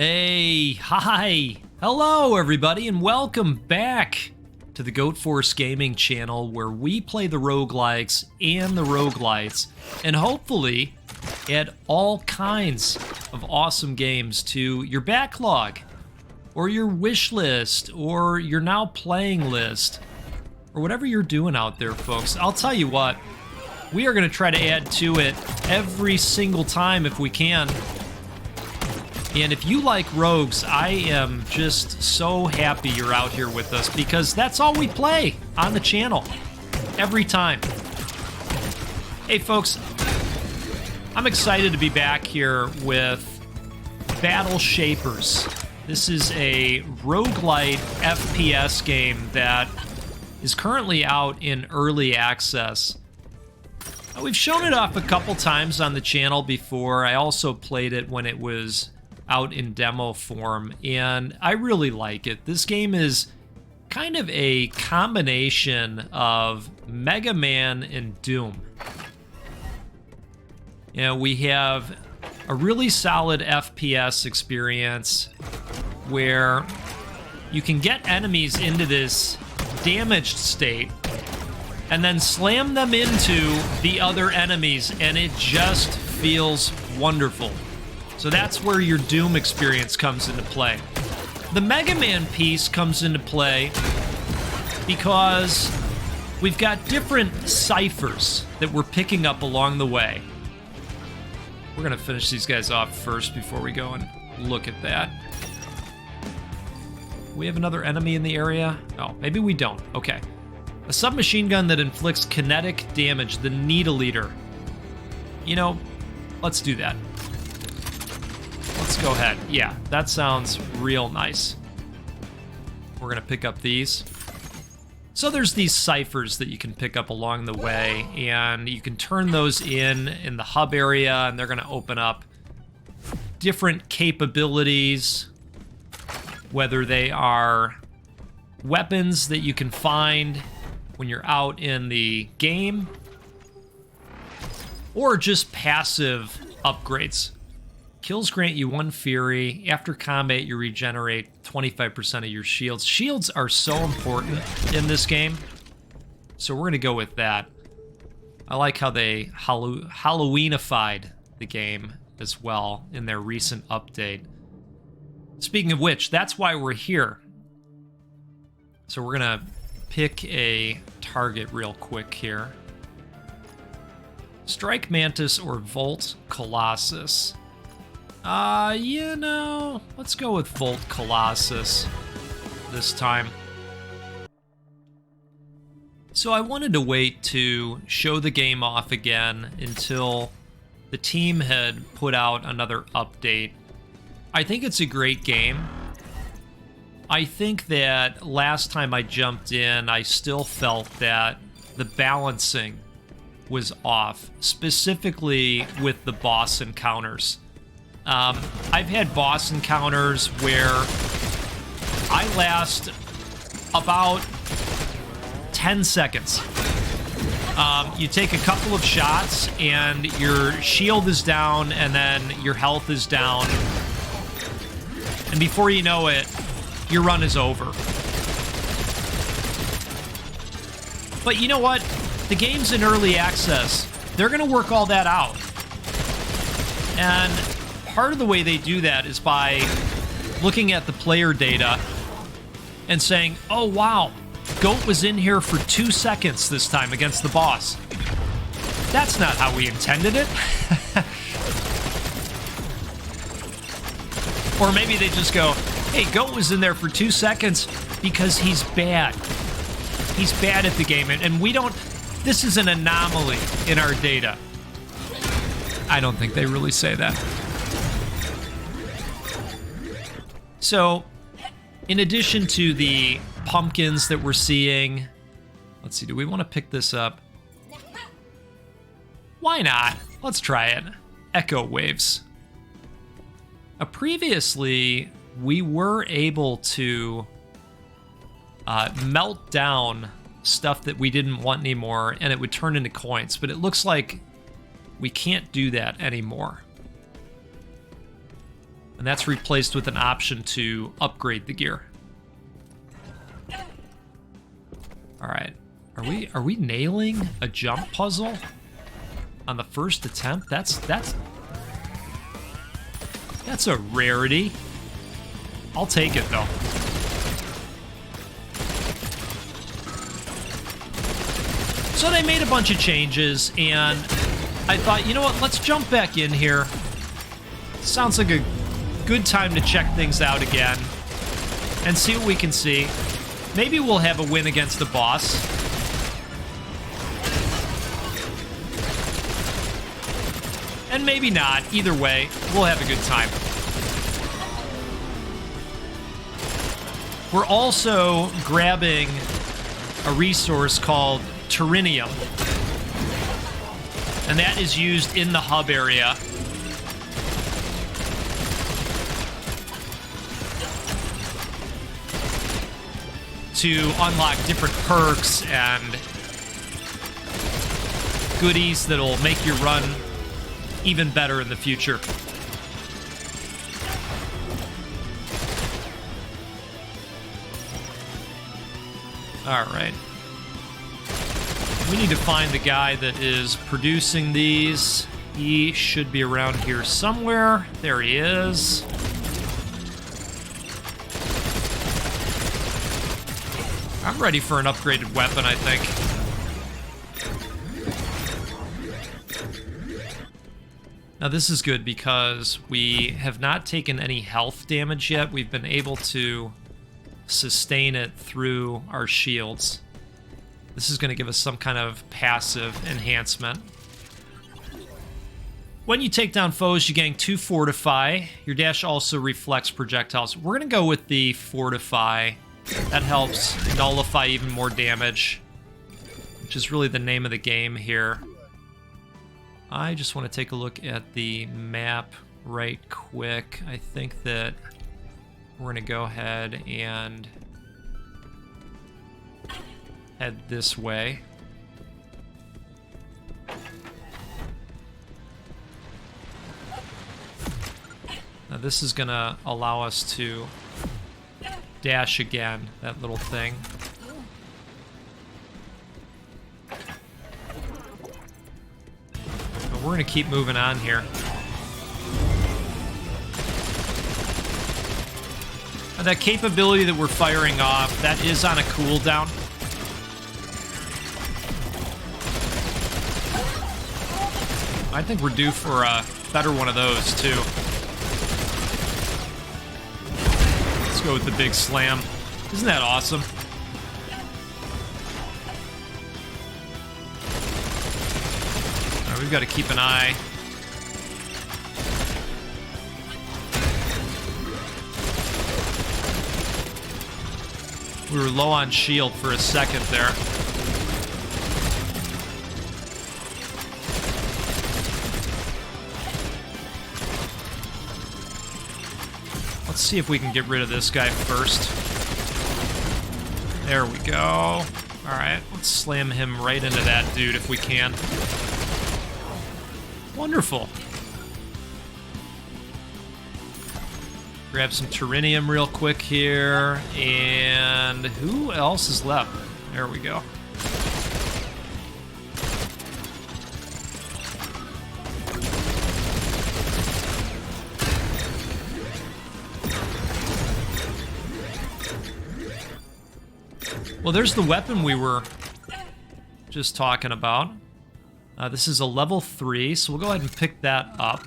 Hey, hi, hello everybody, and welcome back to the Goat Force Gaming channel, where we play the roguelikes and the roguelites, and hopefully add all kinds of awesome games to your backlog, or your wish list, or your now playing list, or whatever you're doing out there, folks. I'll tell you what, we are going to try to add to it every single time if we can. And if you like rogues, I am just so happy you're out here with us, because that's all we play on the channel every time. Hey folks, I'm excited to be back here with Battle Shapers. This is a roguelite FPS game that is currently out in early access. We've shown it off a couple times on the channel before. I also played it when it was out in demo form, and I really like it. This game is kind of a combination of Mega Man and Doom. You know, we have a really solid FPS experience where you can get enemies into this damaged state and then slam them into the other enemies, and it just feels wonderful. So that's where your Doom experience comes into play. The Mega Man piece comes into play because we've got different ciphers that we're picking up along the way. We're gonna finish these guys off first before we go and look at that. We have another enemy in the area? Oh, maybe we don't. Okay. A submachine gun that inflicts kinetic damage, the Needle Eater. You know, let's do that. Let's go ahead. Yeah, that sounds real nice. We're gonna pick up these. So there's these ciphers that you can pick up along the way, and you can turn those in the hub area, and they're gonna open up different capabilities, whether they are weapons that you can find when you're out in the game, or just passive upgrades. Kills grant you 1 Fury. After combat, you regenerate 25% of your shields. Shields are so important in this game, so we're going to go with that. I like how they Halloweenified the game as well in their recent update. Speaking of which, that's why we're here. So we're going to pick a target real quick here. Strike Mantis or Volt Colossus. You know, let's go with Volt Colossus this time. So I wanted to wait to show the game off again until the team had put out another update. I think it's a great game. I think that last time I jumped in, I still felt that the balancing was off, specifically with the boss encounters. I've had boss encounters where I last about 10 seconds. You take a couple of shots and your shield is down, and then your health is down. And before you know it, your run is over. But you know what? The game's in early access. They're going to work all that out. And part of the way they do that is by looking at the player data and saying, oh wow, Goat was in here for 2 seconds this time against the boss. That's not how we intended it. Or maybe they just go, hey, Goat was in there for 2 seconds because he's bad. He's bad at the game, and we don't, this is an anomaly in our data. I don't think they really say that. So, in addition to the pumpkins that we're seeing, let's see, do we want to pick this up? Why not? Let's try it. Echo waves. Previously, we were able to melt down stuff that we didn't want anymore, and it would turn into coins, but it looks like we can't do that anymore. And that's replaced with an option to upgrade the gear. All right. Are we nailing a jump puzzle on the first attempt? That's a rarity. I'll take it though. So they made a bunch of changes, and I thought, you know what, let's jump back in here. Sounds like a good time to check things out again and see what we can see. Maybe we'll have a win against the boss. And maybe not. Either way, we'll have a good time. We're also grabbing a resource called Turinium, and that is used in the hub area. To unlock different perks and goodies that'll make your run even better in the future. All right. We need to find the guy that is producing these. He should be around here somewhere. There he is. I'm ready for an upgraded weapon, I think. Now this is good because we have not taken any health damage yet. We've been able to sustain it through our shields. This is going to give us some kind of passive enhancement. When you take down foes, you gain 2 Fortify. Your dash also reflects projectiles. We're going to go with the Fortify. That helps nullify even more damage, which is really the name of the game here. I just want to take a look at the map right quick. I think that we're going to go ahead and head this way. Now this is going to allow us to dash again, that little thing. But we're going to keep moving on here. Now that capability that we're firing off, that is on a cooldown. I think we're due for a better one of those, too. Let's go with the big slam. Isn't that awesome? All right, we've got to keep an eye. We were low on shield for a second there. Let's see if we can get rid of this guy first. There we go. All right, let's slam him right into that dude if we can. Wonderful. Grab some Turinium real quick here. And who else is left? There we go. Well, there's the weapon we were just talking about. This is a level 3, so we'll go ahead and pick that up.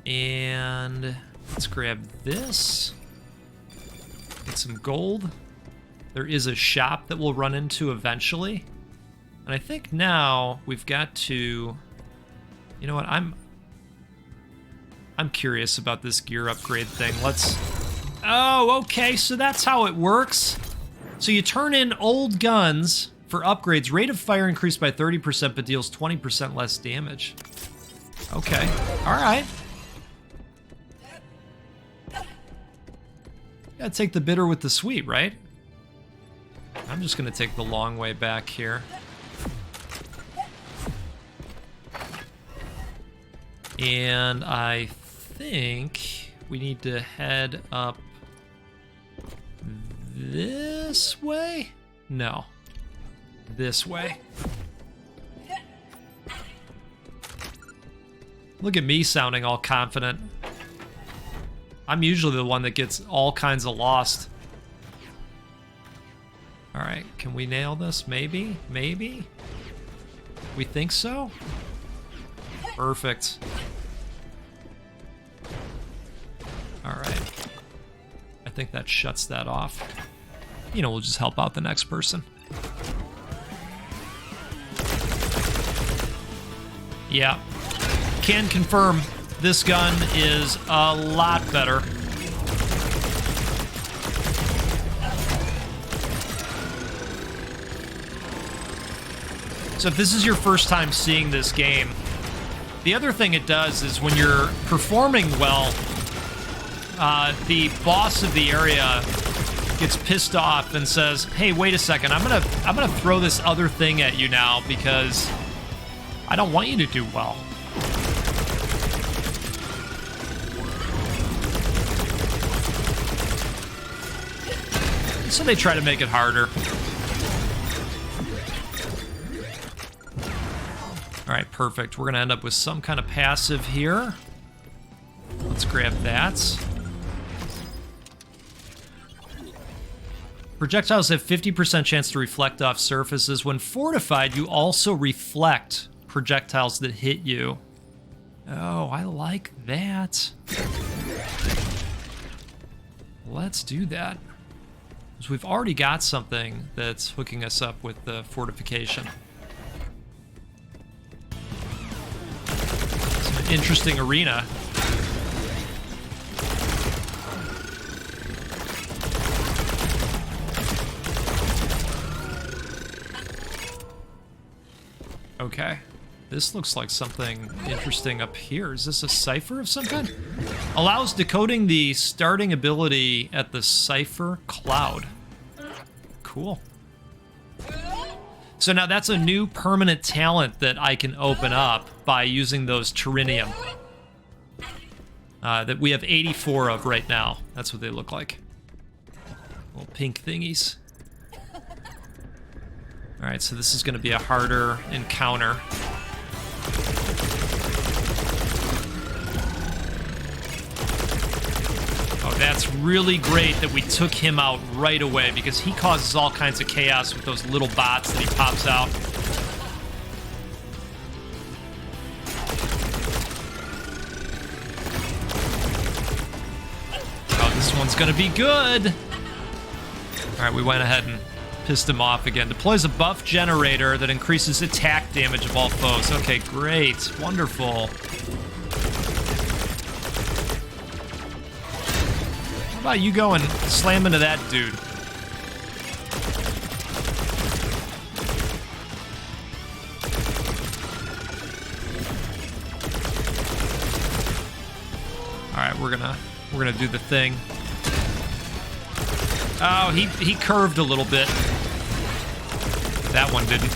And let's grab this. Get some gold. There is a shop that we'll run into eventually. And I think now we've got to... You know what? I'm curious about this gear upgrade thing. Let's... Oh, okay, so that's how it works. So you turn in old guns for upgrades. Rate of fire increased by 30%, but deals 20% less damage. Okay, all right. Gotta take the bitter with the sweet, right? I'm just gonna take the long way back here. And I think we need to head up this way? No. This way. Look at me sounding all confident. I'm usually the one that gets all kinds of lost. Alright, can we nail this? Maybe? Maybe? We think so? Perfect. Alright. I think that shuts that off. You know, we'll just help out the next person. Yeah. Can confirm this gun is a lot better. So if this is your first time seeing this game, the other thing it does is when you're performing well, the boss of the area gets pissed off and says, "Hey, wait a second, I'm gonna throw this other thing at you now because I don't want you to do well." So they try to make it harder. Alright, perfect. We're gonna end up with some kind of passive here. Let's grab that. Projectiles have 50% chance to reflect off surfaces. When fortified, you also reflect projectiles that hit you. Oh, I like that. Let's do that. So we've already got something that's hooking us up with the fortification. It's an interesting arena. Okay. This looks like something interesting up here. Is this a cipher of some kind? Allows decoding the starting ability at the cipher cloud. Cool. So now that's a new permanent talent that I can open up by using those Terinium. That we have 84 of right now. That's what they look like. Little pink thingies. Alright, so this is going to be a harder encounter. Oh, that's really great that we took him out right away because he causes all kinds of chaos with those little bots that he pops out. Oh, this one's going to be good. Alright, we went ahead and pissed him off again. Deploys a buff generator that increases attack damage of all foes. Okay, great. Wonderful. How about you go and slam into that dude? Alright, we're gonna do the thing. Oh, he curved a little bit. That one didn't.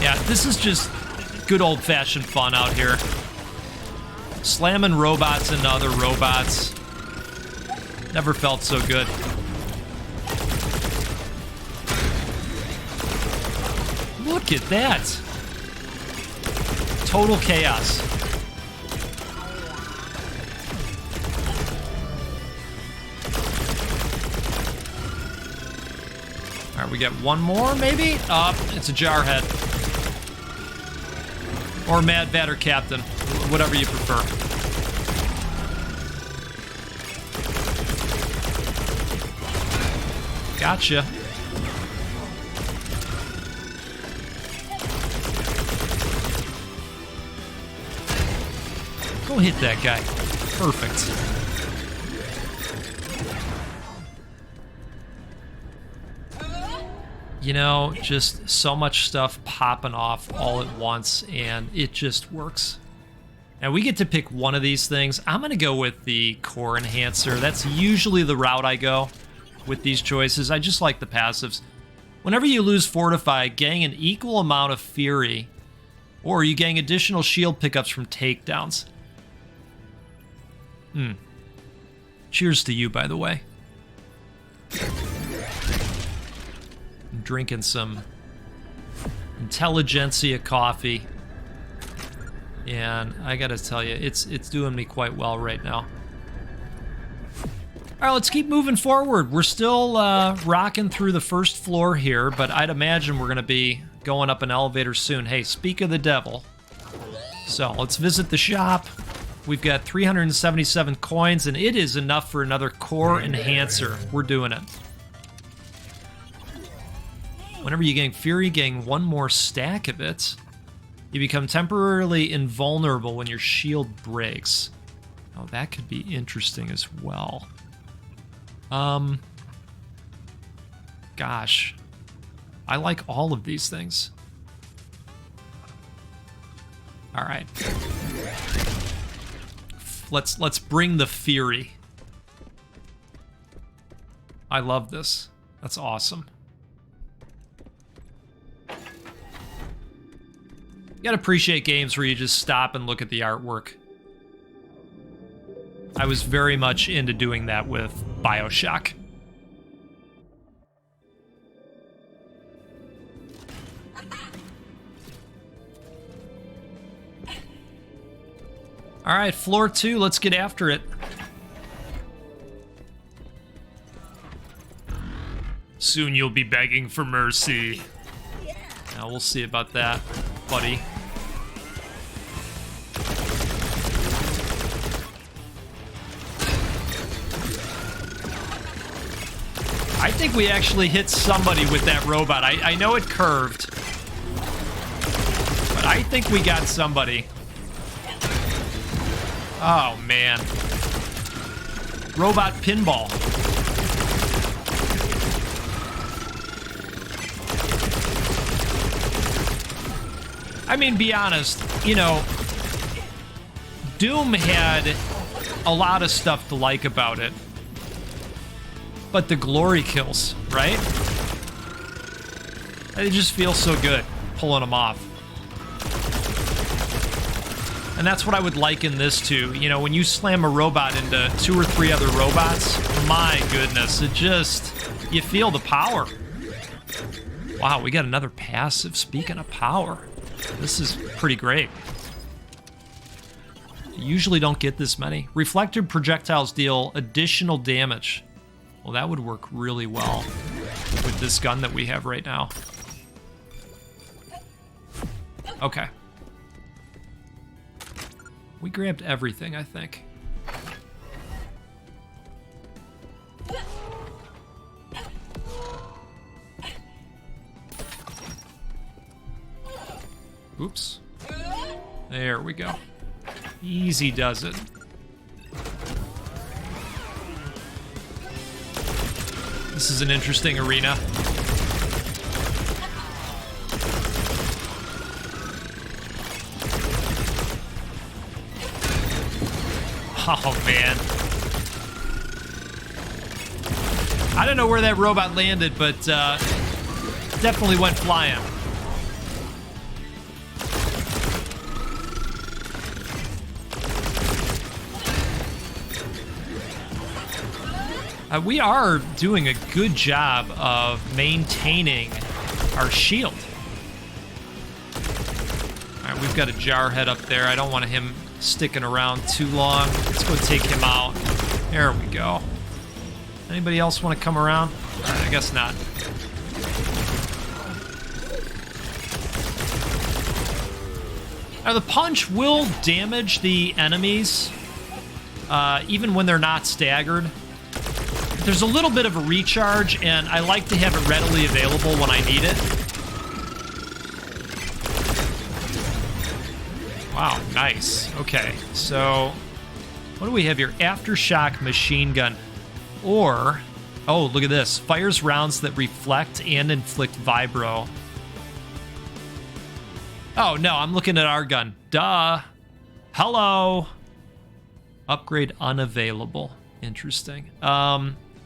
Yeah, this is just good old-fashioned fun out here. Slamming robots into other robots. Never felt so good. Look at that. Total chaos. All right, we get one more, maybe? It's a jarhead. Or Mad Vatter Captain, whatever you prefer. Gotcha. Go hit that guy. Perfect. You know, just so much stuff popping off all at once, and it just works. Now, we get to pick one of these things. I'm going to go with the core enhancer. That's usually the route I go with these choices. I just like the passives. Whenever you lose Fortify, gain an equal amount of Fury, or you gain additional shield pickups from takedowns. Cheers to you, by the way. I'm drinking some Intelligentsia coffee. And I gotta tell you, it's doing me quite well right now. All right, let's keep moving forward. We're still rocking through the first floor here, but I'd imagine we're gonna be going up an elevator soon. Hey, speak of the devil. So let's visit the shop. We've got 377 coins, and it is enough for another core enhancer. We're doing it. Whenever you gain Fury, gain one more stack of it. You become temporarily invulnerable when your shield breaks. Oh, that could be interesting as well. Gosh. I like all of these things. All right. Let's bring the Fury. I love this. That's awesome. You gotta appreciate games where you just stop and look at the artwork. I was very much into doing that with BioShock. All right, floor 2, let's get after it. Soon you'll be begging for mercy. Now we'll see about that, buddy. I think we actually hit somebody with that robot. I know it curved, but I think we got somebody. Oh, man. Robot pinball. I mean, be honest, you know, Doom had a lot of stuff to like about it. But the glory kills, right? They just feel so good pulling them off. And that's what I would liken this to. You know, when you slam a robot into 2 or 3 other robots, my goodness, it just, you feel the power. Wow, we got another passive. Speaking of power, this is pretty great. You usually don't get this many. Reflected projectiles deal additional damage. Well, that would work really well with this gun that we have right now. Okay. We grabbed everything, I think. Oops. There we go. Easy does it. This is an interesting arena. Oh, man. I don't know where that robot landed, but definitely went flying. We are doing a good job of maintaining our shield. All right, we've got a Jarhead up there. I don't want him sticking around too long. Let's go take him out. There we go. Anybody else want to come around? All right, I guess not. Now, the punch will damage the enemies, even when they're not staggered. There's a little bit of a recharge, and I like to have it readily available when I need it. Wow, nice. Okay, so what do we have here? Aftershock machine gun. Or, oh, look at this. Fires rounds that reflect and inflict vibro. Oh, no, I'm looking at our gun. Duh. Hello. Upgrade unavailable. Interesting.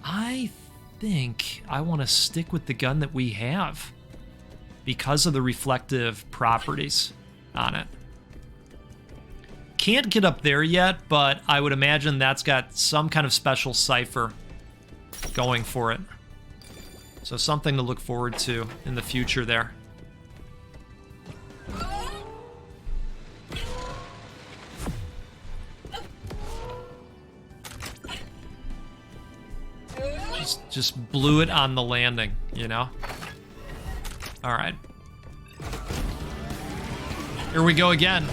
I think I want to stick with the gun that we have because of the reflective properties on it. Can't get up there yet, but I would imagine that's got some kind of special cipher going for it. So something to look forward to in the future there. Just blew it on the landing, you know? All right. Here we go again.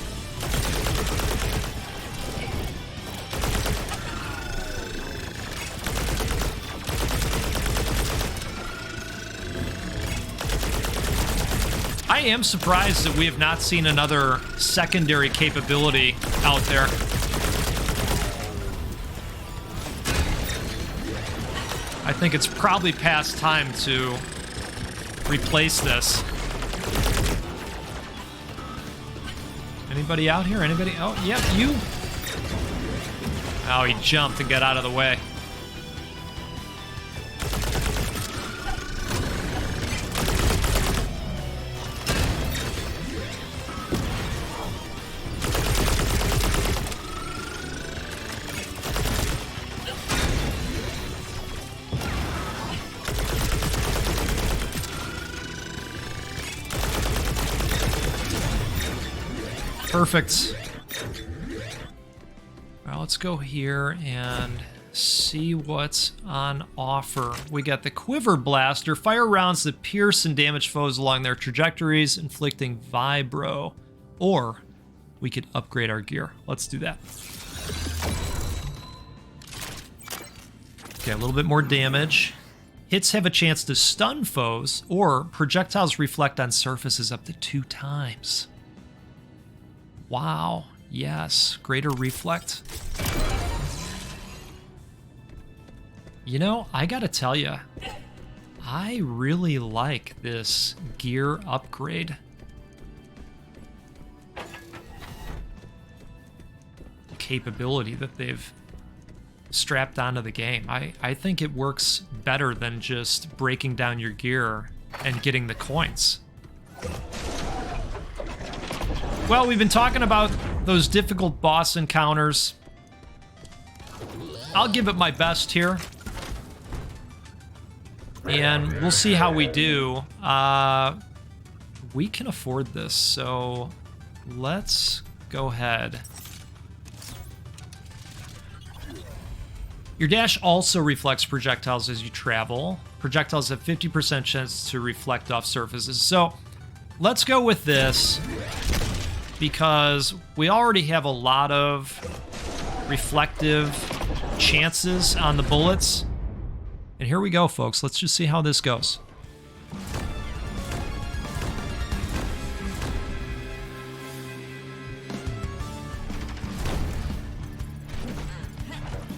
I am surprised that we have not seen another secondary capability out there. I think it's probably past time to replace this. Anybody out here? Anybody? Oh, yep, you. Oh, he jumped and got out of the way. Perfect. Well, let's go here and see what's on offer. We got the Quiver Blaster. Fire rounds that pierce and damage foes along their trajectories, inflicting vibro. Or we could upgrade our gear. Let's do that. Okay, a little bit more damage. Hits have a chance to stun foes, or projectiles reflect on surfaces up to 2 times. Wow, yes, greater reflect. You know, I gotta tell you, I really like this gear upgrade. Capability that they've strapped onto the game. I think it works better than just breaking down your gear and getting the coins. Well, we've been talking about those difficult boss encounters. I'll give it my best here. And we'll see how we do. We can afford this, so let's go ahead. Your dash also reflects projectiles as you travel. Projectiles have 50% chance to reflect off surfaces. So let's go with this, because we already have a lot of reflective chances on the bullets. And here we go, folks. Let's just see how this goes.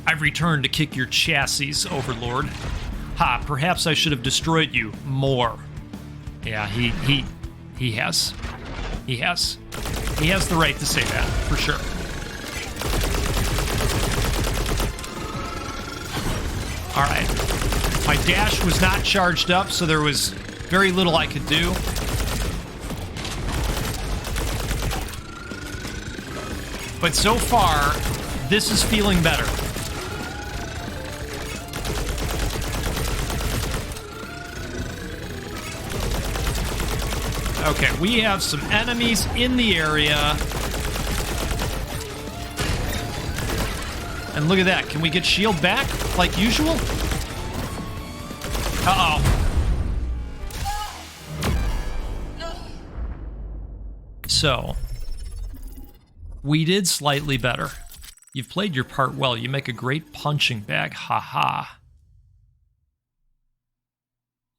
I've returned to kick your chassis, Overlord. Ha, perhaps I should have destroyed you more. Yeah, he has. He has. He has the right to say that, for sure. All right. My dash was not charged up, so there was very little I could do. But so far, this is feeling better. Okay, we have some enemies in the area. And look at that. Can we get shield back like usual? Uh-oh. So, we did slightly better. You've played your part well. You make a great punching bag. Haha.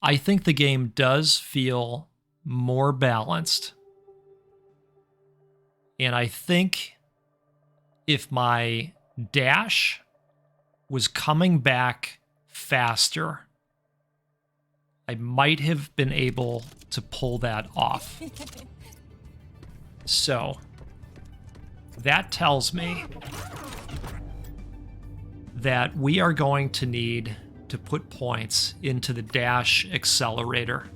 I think the game does feel more balanced. And I think if my dash was coming back faster, I might have been able to pull that off. So, that tells me that we are going to need to to put points into the dash accelerator.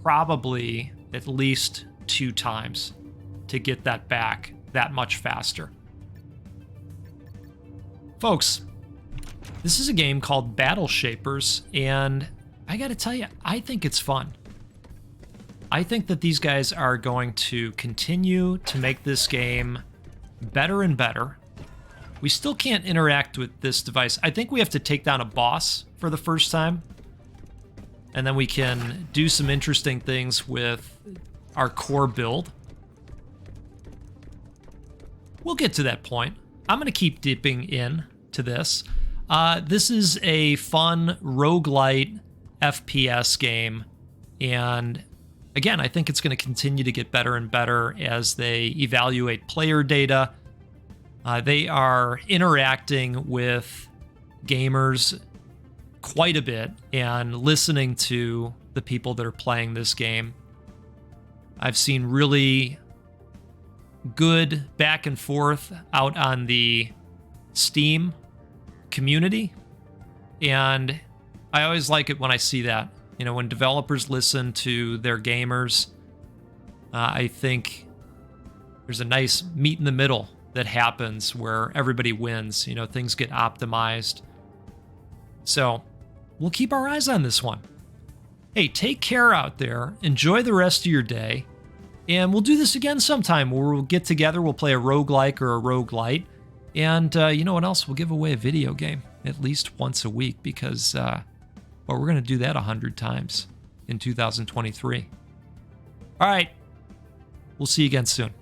Probably at least 2 times to get that back that much faster. Folks, this is a game called Battle Shapers, and I gotta tell you, I think it's fun. I think that these guys are going to continue to make this game better and better. We still can't interact with this device. I think we have to take down a boss for the first time, and then we can do some interesting things with our core build. We'll get to that point. I'm going to keep dipping in to this. This is a fun roguelite FPS game, and again, I think it's going to continue to get better and better as they evaluate player data. They are interacting with gamers quite a bit and listening to the people that are playing this game. I've seen really good back and forth out on the Steam community, and I always like it when I see that. You know, when developers listen to their gamers, I think there's a nice meet in the middle that happens where everybody wins. You know, things get optimized. So we'll keep our eyes on this one. Hey, take care out there. Enjoy the rest of your day. And we'll do this again sometime where we'll get together. We'll play a roguelike or a roguelite. And you know what else? We'll give away a video game at least once a week because, well, we're going to do that 100 times in 2023. All right. We'll see you again soon.